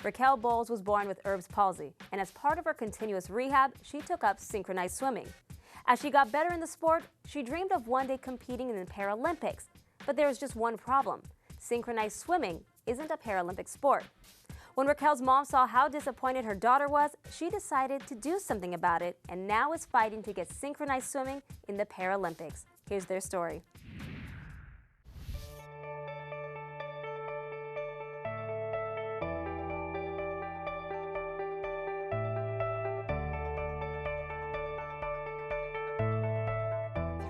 Raquel Bowles was born with Erb's palsy, and as part of her continuous rehab, she took up synchronized swimming. As she got better in the sport, she dreamed of one day competing in the Paralympics. But there was just one problem. Synchronized swimming isn't a Paralympic sport. When Raquel's mom saw how disappointed her daughter was, she decided to do something about it and now is fighting to get synchronized swimming in the Paralympics. Here's their story.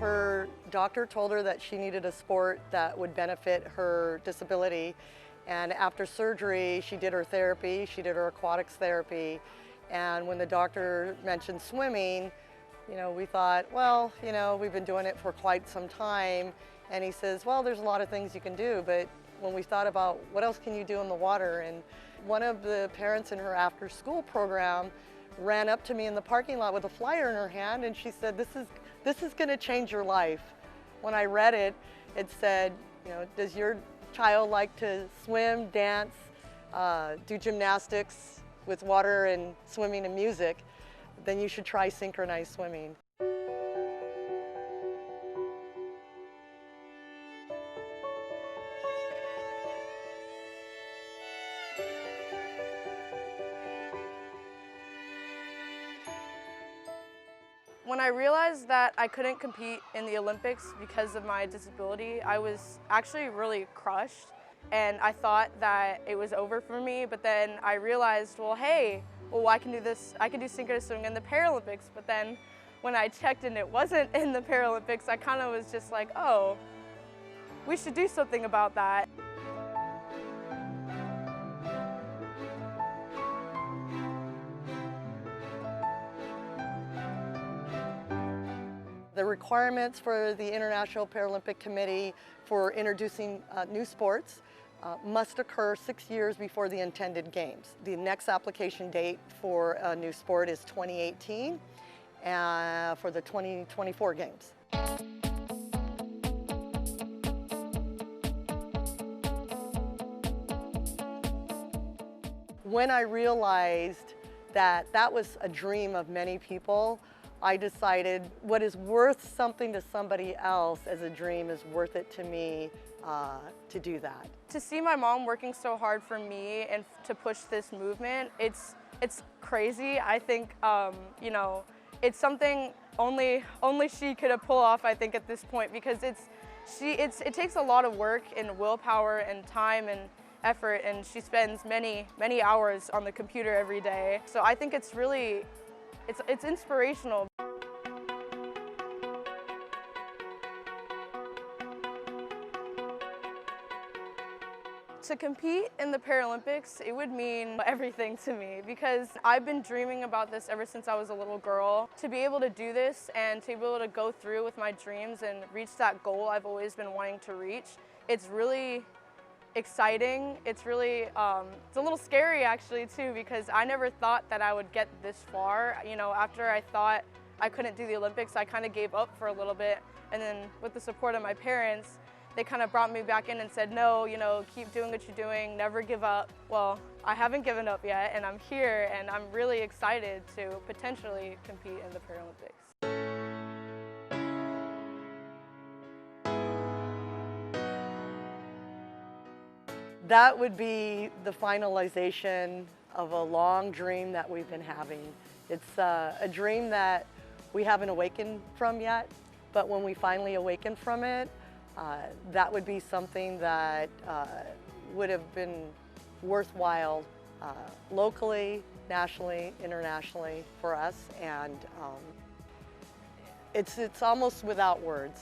Her doctor told her that she needed a sport that would benefit her disability, and after surgery she did her therapy, she did her aquatics therapy, and when the doctor mentioned swimming, we thought, well, we've been doing it for quite some time, and he says, well, there's a lot of things you can do, but when we thought about what else can you do in the water, and one of the parents in her after school program ran up to me in the parking lot with a flyer in her hand, and she said, this is going to change your life. When I read it, it said, does your child like to swim, dance, do gymnastics with water and swimming and music? Then you should try synchronized swimming. When I realized that I couldn't compete in the Olympics because of my disability, I was actually really crushed, and I thought that it was over for me, but then I realized, well, I can do this, I can do synchronous swimming in the Paralympics, but then when I checked and it wasn't in the Paralympics, I kind of was just like, oh, we should do something about that. The requirements for the International Paralympic Committee for introducing new sports must occur 6 years before the intended games. The next application date for a new sport is 2018 for the 2024 games. When I realized that that was a dream of many people, I decided what is worth something to somebody else as a dream is worth it to me to do that. To see my mom working so hard for me and to push this movement, it's crazy. I think it's something only she could have pulled off, I think, at this point, because it takes a lot of work and willpower and time and effort, and she spends many hours on the computer every day. So I think it's really it's inspirational. To compete in the Paralympics, it would mean everything to me, because I've been dreaming about this ever since I was a little girl. To be able to do this and to be able to go through with my dreams and reach that goal I've always been wanting to reach, it's really exciting. It's really, it's a little scary actually too, because I never thought that I would get this far. After I thought I couldn't do the Olympics, I kind of gave up for a little bit, and then with the support of my parents, they kind of brought me back in and said, no, keep doing what you're doing, never give up. Well, I haven't given up yet, and I'm here, and I'm really excited to potentially compete in the Paralympics. That would be the finalization of a long dream that we've been having. It's a dream that we haven't awakened from yet, but when we finally awaken from it, that would be something that would have been worthwhile locally, nationally, internationally for us, and it's almost without words.